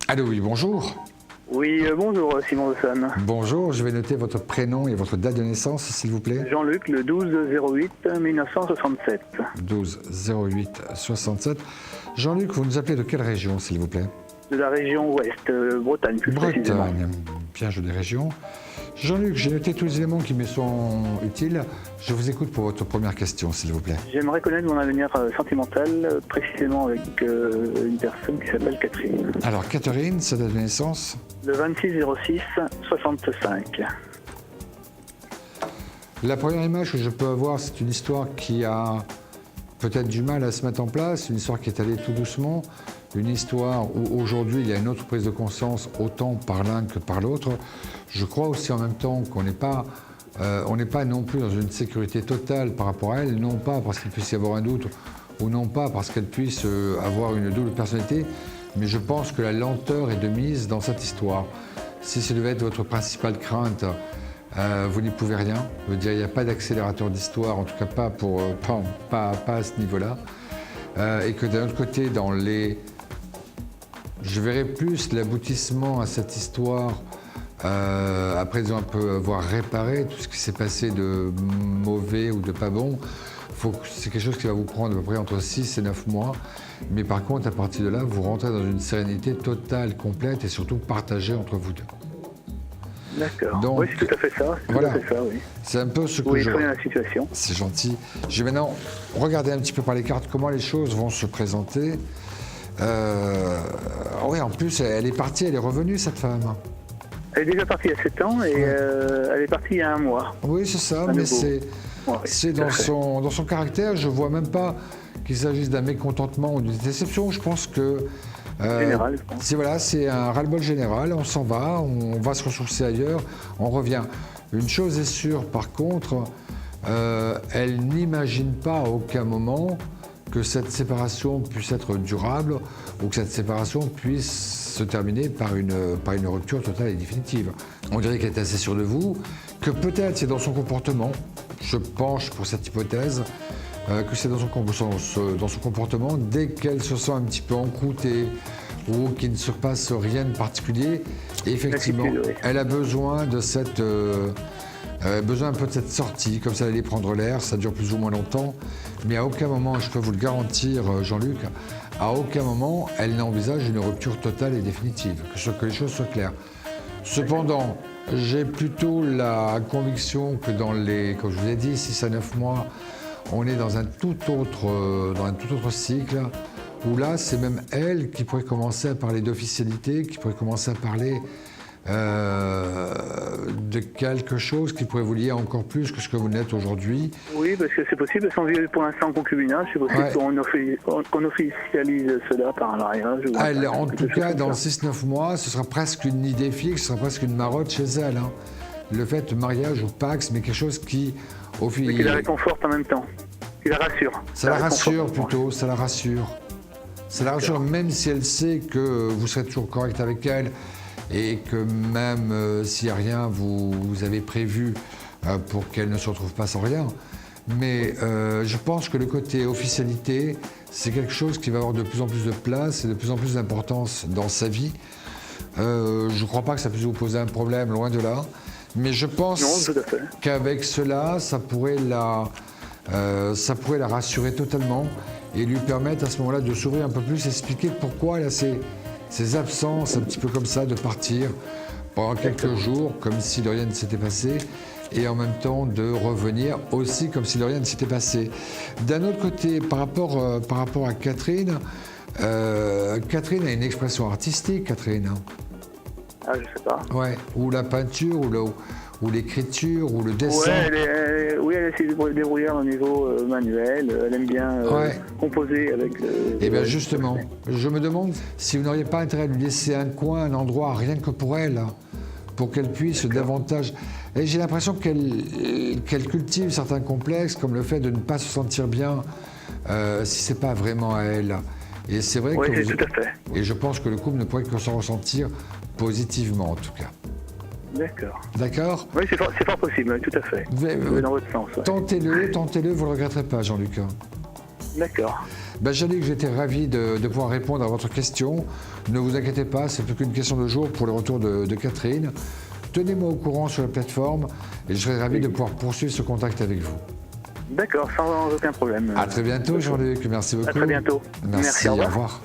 Allô, oui, bonjour. Oui, bonjour Simon de Sonne. Bonjour, je vais noter votre prénom et votre date de naissance, s'il vous plaît. Jean-Luc, le 12-08-1967. 12-08-67. Jean-Luc, vous nous appelez de quelle région, s'il vous plaît? De la région ouest, Bretagne plus précisément. Bretagne, bien joué des régions. Jean-Luc, j'ai noté tous les éléments qui me sont utiles. Je vous écoute pour votre première question, s'il vous plaît. J'aimerais connaître mon avenir sentimental, précisément avec une personne qui s'appelle Catherine. Alors, Catherine, sa date de naissance? Le 26-06-65. La première image que je peux avoir, c'est une histoire qui a peut-être du mal à se mettre en place, une histoire qui est allée tout doucement, une histoire où aujourd'hui il y a une autre prise de conscience autant par l'un que par l'autre. Je crois aussi en même temps qu'on n'est pas non plus dans une sécurité totale par rapport à elle, non pas parce qu'il puisse y avoir un doute ou non pas parce qu'elle puisse avoir une double personnalité, mais je pense que la lenteur est de mise dans cette histoire. Si ce devait être votre principale crainte, vous n'y pouvez rien. Je veux dire, il n'y a pas d'accélérateur d'histoire, en tout cas pas à ce niveau-là. Et que d'un autre côté, je verrais plus l'aboutissement à cette histoire après ils ont un peu avoir réparé tout ce qui s'est passé de mauvais ou de pas bon. C'est quelque chose qui va vous prendre à peu près entre 6 et 9 mois. Mais par contre, à partir de là, vous rentrez dans une sérénité totale, complète et surtout partagée entre vous deux. D'accord. Donc, oui, c'est tout à fait ça. Voilà. Oui. C'est un peu ce que Oui, je... très bien la situation. C'est gentil. Je vais maintenant regarder un petit peu par les cartes comment les choses vont se présenter. Oui, en plus, elle est partie, elle est revenue, cette femme. Elle est déjà partie il y a 7 ans et elle est partie il y a 1 mois. Oui, c'est ça, mais c'est dans son caractère. Je ne vois même pas qu'il s'agisse d'un mécontentement ou d'une déception. Je pense que Général, je pense. c'est un ras-le-bol général. On s'en va, on va se ressourcer ailleurs, on revient. Une chose est sûre, par contre, elle n'imagine pas à aucun moment que cette séparation puisse être durable ou que cette séparation puisse se terminer par une rupture totale et définitive. On dirait qu'elle est assez sûre de vous, que peut-être c'est dans son comportement, je penche pour cette hypothèse, que c'est dans son comportement, dès qu'elle se sent un petit peu encroûtée ou qu'il ne se passe rien de particulier, effectivement, elle a besoin de cette... besoin un peu de cette sortie, comme ça elle allait prendre l'air, ça dure plus ou moins longtemps, mais à aucun moment, je peux vous le garantir Jean-Luc, à aucun moment elle n'envisage une rupture totale et définitive, que les choses soient claires. Cependant, j'ai plutôt la conviction que comme je vous ai dit, 6 à 9 mois, on est dans un tout autre cycle, où là c'est même elle qui pourrait commencer à parler d'officialité, qui pourrait commencer à parler de quelque chose qui pourrait vous lier encore plus que ce que vous n'êtes aujourd'hui. Oui, parce que c'est possible, parce qu'on vit pour l'instant en concubinage, c'est possible qu'on officialise cela par un mariage. En tout cas, dans 6-9 mois, ce sera presque une idée fixe, ce sera presque une marotte chez elle. Hein. Le fait de mariage ou Pax, mais quelque chose qui... Mais qui la réconforte en même temps, qui la rassure. Ça la rassure plutôt, ça la rassure. Ça la rassure même si elle sait que vous serez toujours correct avec elle, et que même s'il n'y a rien, vous avez prévu pour qu'elle ne se retrouve pas sans rien. Mais je pense que le côté officialité, c'est quelque chose qui va avoir de plus en plus de place et de plus en plus d'importance dans sa vie. Je ne crois pas que ça puisse vous poser un problème, loin de là. Mais je pense qu'avec cela, ça pourrait la rassurer totalement et lui permettre à ce moment-là de s'ouvrir un peu plus, expliquer pourquoi elle a ces absences un petit peu comme ça, de partir pendant quelques jours comme si de rien ne s'était passé et en même temps de revenir aussi comme si de rien ne s'était passé. D'un autre côté, par rapport à Catherine, Catherine a une expression artistique, Catherine. Ah, je sais pas. Ouais, ou la peinture, ou l'écriture, ou le dessin. Ouais, elle essaie de se débrouiller au niveau manuel. Elle aime bien composer avec... Eh bien justement, je me demande si vous n'auriez pas intérêt à lui laisser un coin, un endroit, rien que pour elle, pour qu'elle puisse davantage... Et j'ai l'impression qu'elle cultive certains complexes, comme le fait de ne pas se sentir bien si c'est pas vraiment à elle. Et c'est vrai que tout à fait. Et je pense que le couple ne pourrait que s'en ressentir positivement, en tout cas. D'accord. D'accord ? Oui, c'est fort possible, tout à fait. Dans votre sens. Ouais. Tentez-le, vous ne le regretterez pas, Jean-Luc. D'accord. Ben, Jeannick, j'étais ravi de pouvoir répondre à votre question. Ne vous inquiétez pas, c'est plus qu'une question de jour pour le retour de Catherine. Tenez-moi au courant sur la plateforme et je serai ravi de pouvoir poursuivre ce contact avec vous. D'accord, sans aucun problème. À très bientôt, Jean-Luc. Merci beaucoup. À très bientôt. Merci, au revoir. Au revoir.